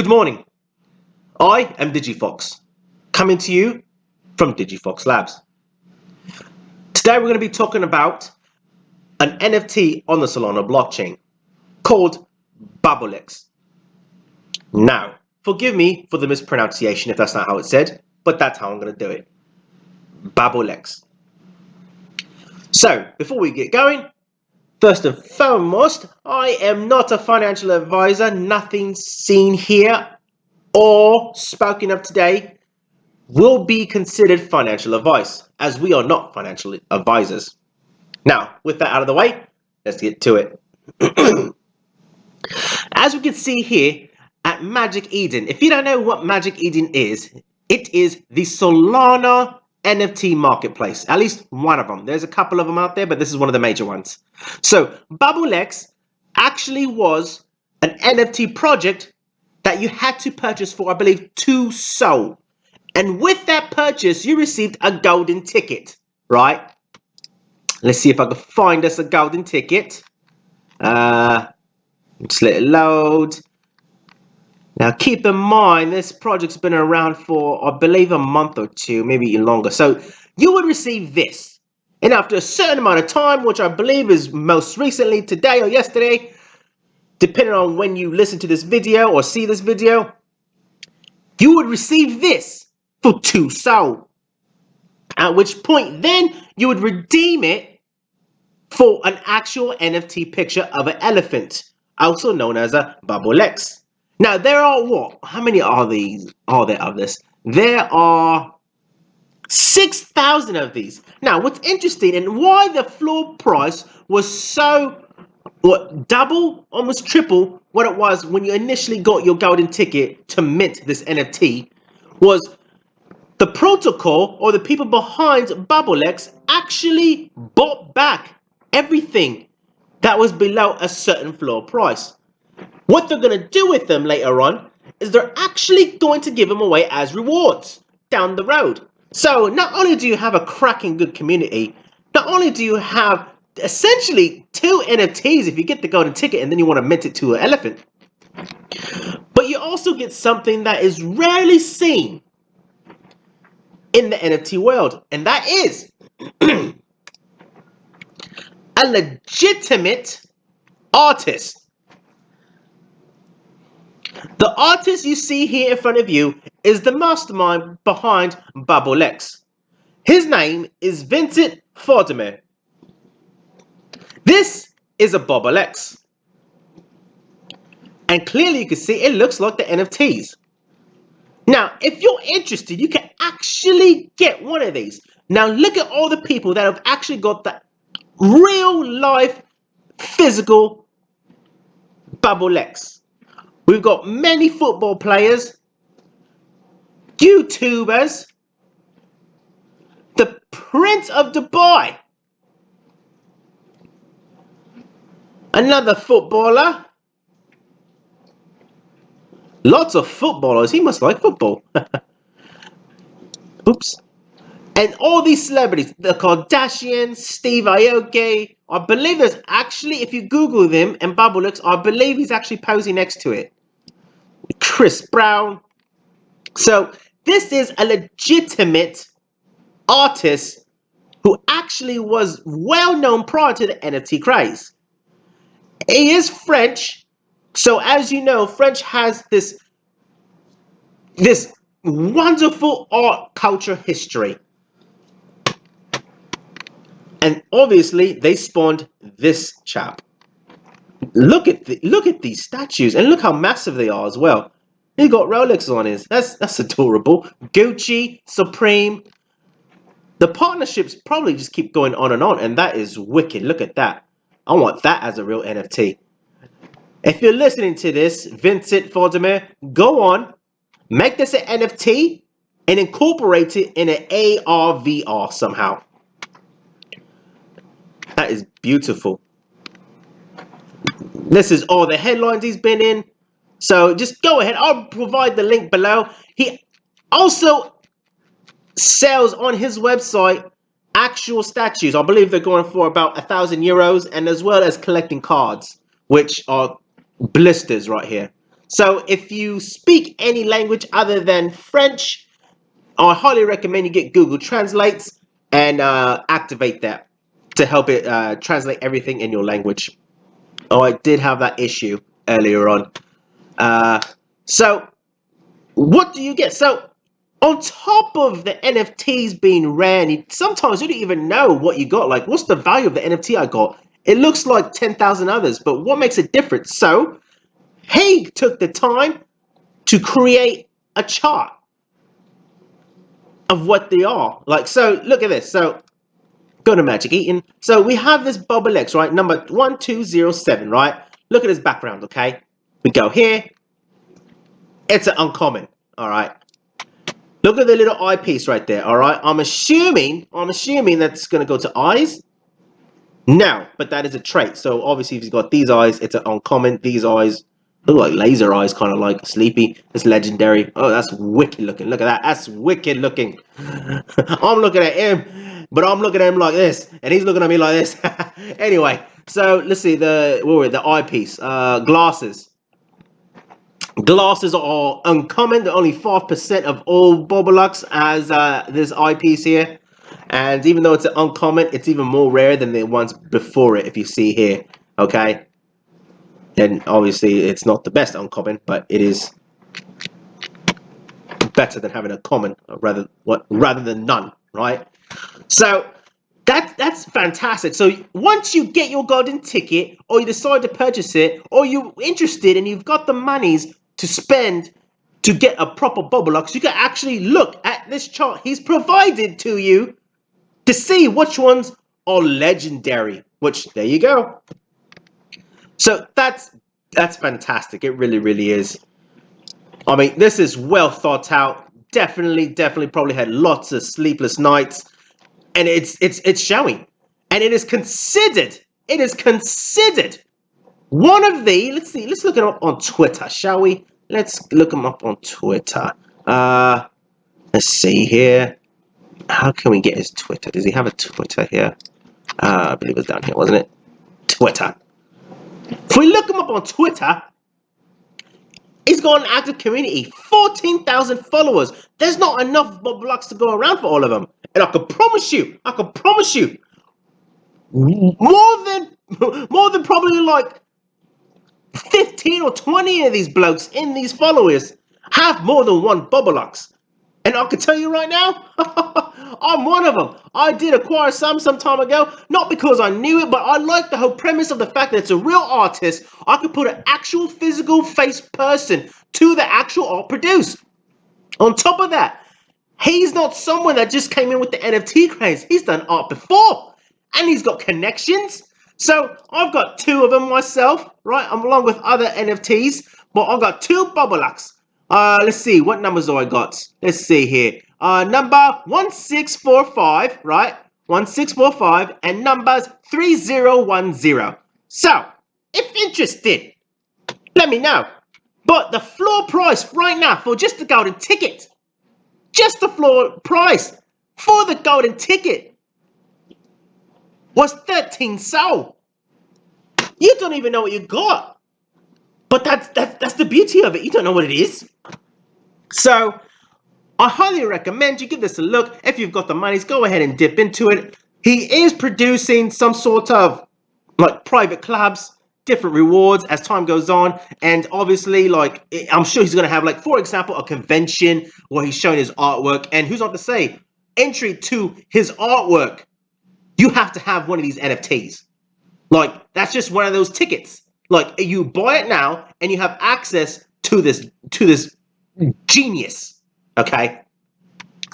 Good morning. I am Digifox, coming to you from Digifox Labs. Today we're going to be talking about an NFT on the Solana blockchain called Babolex. Now, forgive me for the mispronunciation if that's not how it's said, but that's how I'm going to do it. Babolex. So, before we get going, first and foremost, I am not a financial advisor. Nothing seen here or spoken of today will be considered financial advice, as we are not financial advisors. Now, with that out of the way, let's get to it. As we can see here at MATIC Eden, if you don't know what MATIC Eden is, it is the Solana NFT marketplace, at least one of them. There's a couple of them out there, but this is one of the major ones. So, Babolex actually was an NFT project that you had to purchase for, I believe, 2 SOL. And with that purchase, you received a golden ticket, right? Let's see if I can find us a golden ticket. Just let it load. Now, keep in mind, this project's been around for, I believe, a month or 2, maybe even longer. So, you would receive this. And after a certain amount of time, which I believe is most recently today or yesterday, depending on when you listen to this video or see this video, you would receive this for 2 SOL. At which point, then, you would redeem it for an actual NFT picture of an elephant, also known as a Babolex. Now, there are what? How many are there of this? There are 6,000 of these. Now, what's interesting and why the floor price was so double, almost triple what it was when you initially got your golden ticket to mint this NFT was the protocol or the people behind Babolex actually bought back everything that was below a certain floor price. What they're going to do with them later on is they're actually going to give them away as rewards down the road. So not only do you have a cracking good community, not only do you have essentially 2 NFTs if you get the golden ticket and then you want to mint it to an elephant, but you also get something that is rarely seen in the NFT world, and that is a legitimate artist. The artist you see here in front of you is the mastermind behind Babolex. His name is Vincent Fortimer. This is a Babolex. And clearly you can see it looks like the NFTs. Now, if you're interested, you can actually get one of these. Now, look at all the people that have actually got the real life physical Babolex. We've got many football players, YouTubers, the Prince of Dubai, another footballer, lots of footballers. He must like football. Oops. And all these celebrities, the Kardashians, Steve Aoki, I believe there's actually, if you Google them and Babolex, I believe he's actually posing next to it. Chris Brown. So this is a legitimate artist who actually was well known prior to the NFT craze. He is French. So as you know, French has this wonderful art culture history. And obviously they spawned this chap. Look at these statues and look how massive they are as well. He got Rolex on his. That's adorable. Gucci, Supreme. The partnerships probably just keep going on, and that is wicked. Look at that. I want that as a real NFT. If you're listening to this, Vincent Fortimer, go on, make this an NFT and incorporate it in an AR VR somehow. That is beautiful. This is all the headlines he's been in. So just go ahead. I'll provide the link below. He also sells on his website actual statues. I believe they're going for about €1,000, and as well as collecting cards, which are blisters right here. So if you speak any language other than French, I highly recommend you get Google Translates and activate that to help it translate everything in your language. Oh, I did have that issue earlier on. So what do you get? So on top of the NFTs being rare, and sometimes you don't even know what you got. Like, what's the value of the NFT I got? It looks like 10,000 others, but what makes it different? So he took the time to create a chart of what they are. Like, so look at this. So go to Magic Eaton. So we have this Babolex, right? Number 1207, right? Look at his background, okay? We go here. It's an uncommon, all right? Look at the little eyepiece right there, all right? I'm assuming that's going to go to eyes. No, but that is a trait. So obviously if he's got these eyes, it's an uncommon. These eyes look like laser eyes, kind of like sleepy. It's legendary. Oh, that's wicked looking. Look at that. That's wicked looking. I'm looking at him, but I'm looking at him like this, and he's looking at me like this. Anyway, so let's see the eyepiece. Glasses. Glasses are uncommon. They're only 5% of all Babolex as this eyepiece here. And even though it's an uncommon, it's even more rare than the ones before it, if you see here. Okay? And obviously, it's not the best uncommon, but it is better than having a common, rather than none, right? So that's fantastic. So once you get your golden ticket, or you decide to purchase it, or you're interested and you've got the monies to spend to get a proper Babolex, you can actually look at this chart he's provided to you to see which ones are legendary. Which, there you go. So that's fantastic. It really, really is. I mean, this is well thought out. Definitely probably had lots of sleepless nights. And it's showing. And it is considered one of the, let's look it up on Twitter, shall we? Let's look him up on Twitter. Let's see here. How can we get his Twitter? Does he have a Twitter here? I believe it was down here, wasn't it? Twitter. If we look him up on Twitter, he's got an active community, 14,000 followers. There's not enough Babolex to go around for all of them. And I can promise you, more than probably like 15 or 20 of these blokes in these followers have more than one Babolex. And I can tell you right now, I'm one of them. I did acquire some time ago, not because I knew it, but I like the whole premise of the fact that it's a real artist. I could put an actual physical face person to the actual art produced. On top of that, he's not someone that just came in with the NFT craze. He's done art before, and he's got connections. So I've got two of them myself, right? I'm along with other NFTs, but I've got two Babolex. Let's see, what numbers do I got? Let's see here. Number 1645, right? 1645, and numbers 3010. So, if interested, let me know. But the floor price right now for just the golden ticket, just the floor price for the golden ticket was 13 SOL. You don't even know what you got. But that's the beauty of it. You don't know what it is. So I highly recommend you give this a look. If you've got the monies, go ahead and dip into it. He is producing some sort of like private collabs, different rewards as time goes on. And obviously, like, I'm sure he's going to have, like, for example, a convention where he's showing his artwork. And who's not to say, entry to his artwork, you have to have one of these NFTs. Like, that's just one of those tickets. Like, you buy it now and you have access to this genius. Okay?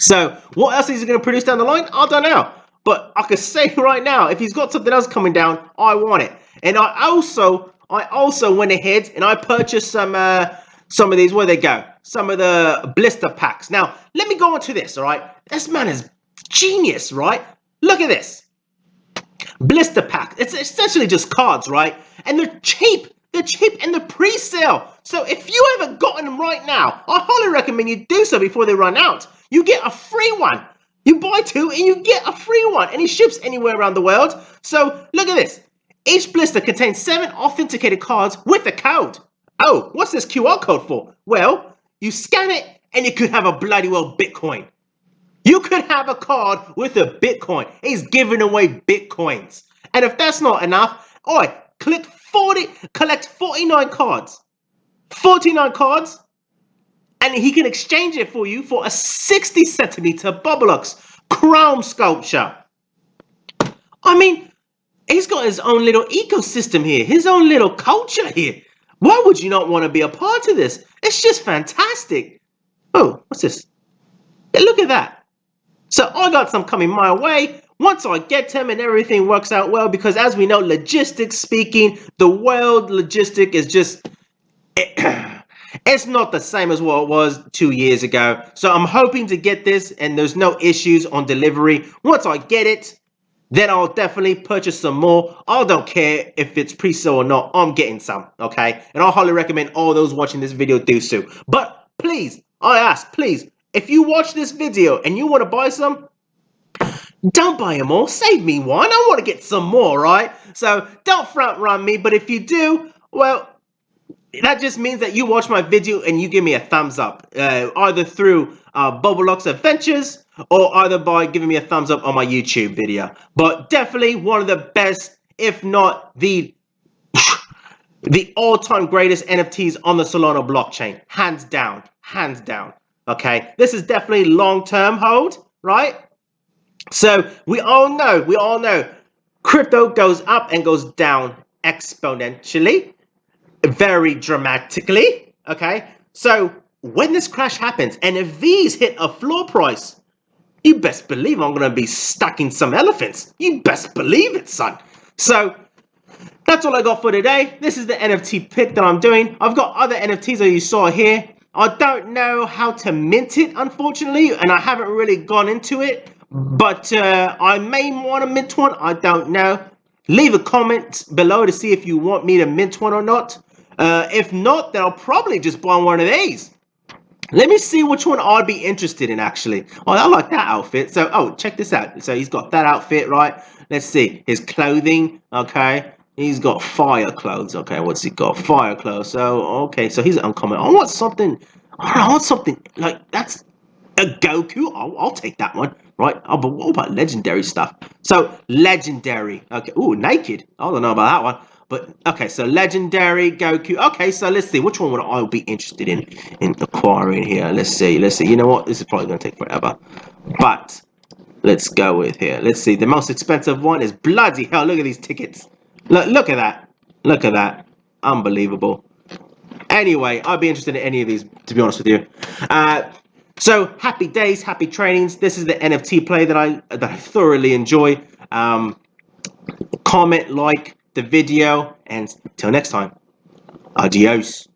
So, what else is he going to produce down the line? I don't know. But I can say right now, if he's got something else coming down, I want it. And I also went ahead and I purchased some of these. Where they go? Some of the Blister Packs. Now, let me go on to this, all right? This man is genius, right? Look at this. Blister Pack. It's essentially just cards, right? And they're cheap. They're cheap and they're pre-sale. So if you haven't gotten them right now, I highly recommend you do so before they run out. You get a free one. You buy two and you get a free one. And it ships anywhere around the world. So look at this. Each blister contains 7 authenticated cards with a code. Oh, what's this QR code for? Well, you scan it and you could have a bloody well Bitcoin. You could have a card with a Bitcoin. He's giving away Bitcoins. And if that's not enough, collect 49 cards. 49 cards, and he can exchange it for you for a 60 centimeter Babolex crown sculpture. I mean, he's got his own little ecosystem here, his own little culture here. Why would you not want to be a part of this? It's just fantastic. Oh, what's this? Hey, look at that. So I got some coming my way once I get them and everything works out well, because as we know, logistics speaking, the world logistic is just... it's not the same as what it was 2 years ago. So I'm hoping to get this and there's no issues on delivery. Once I get it, then I'll definitely purchase some more. I don't care if it's pre-sale or not. I'm getting some, okay? And I highly recommend all those watching this video do so. But please, I ask, please, if you watch this video and you want to buy some, don't buy them all. Save me one. I want to get some more, right? So don't front run me. But if you do, well, that just means that you watch my video and you give me a thumbs up, either through Babolex Adventures or either by giving me a thumbs up on my YouTube video. But definitely one of the best, if not the all-time greatest NFTs on the Solana blockchain. Hands down. Hands down. Okay, this is definitely long-term hold, right? So we all know, crypto goes up and goes down exponentially. Very dramatically, okay? So when this crash happens and if these hit a floor price, you best believe I'm gonna be stacking some elephants. You best believe it, son. So that's all I got for today. This is the NFT pick that I'm doing. I've got other NFTs that you saw here. I don't know how to mint it, unfortunately, and I haven't really gone into it, but I may want to mint one. I don't know. Leave a comment below to see if you want me to mint one or not. If not, then I'll probably just buy one of these. Let me see which one I'd be interested in, actually. Oh, I like that outfit. So, oh, check this out. So he's got that outfit, right? Let's see. His clothing, okay. He's got fire clothes. Okay, what's he got? Fire clothes. So, okay, so he's uncommon. I want something, I want something like, that's a Goku. I'll take that one, right? Oh, but what about legendary stuff? So, legendary. Okay, ooh, naked. I don't know about that one. But, okay, so legendary, Goku. Okay, so let's see. Which one would I be interested in acquiring here? Let's see. You know what? This is probably going to take forever. But, let's go with here. Let's see. The most expensive one is bloody hell. Look at these tickets. Look at that. Look at that. Unbelievable. Anyway, I'd be interested in any of these, to be honest with you. So, happy days, happy trainings. This is the NFT play that I thoroughly enjoy. Comment, like the video, and till next time, adios.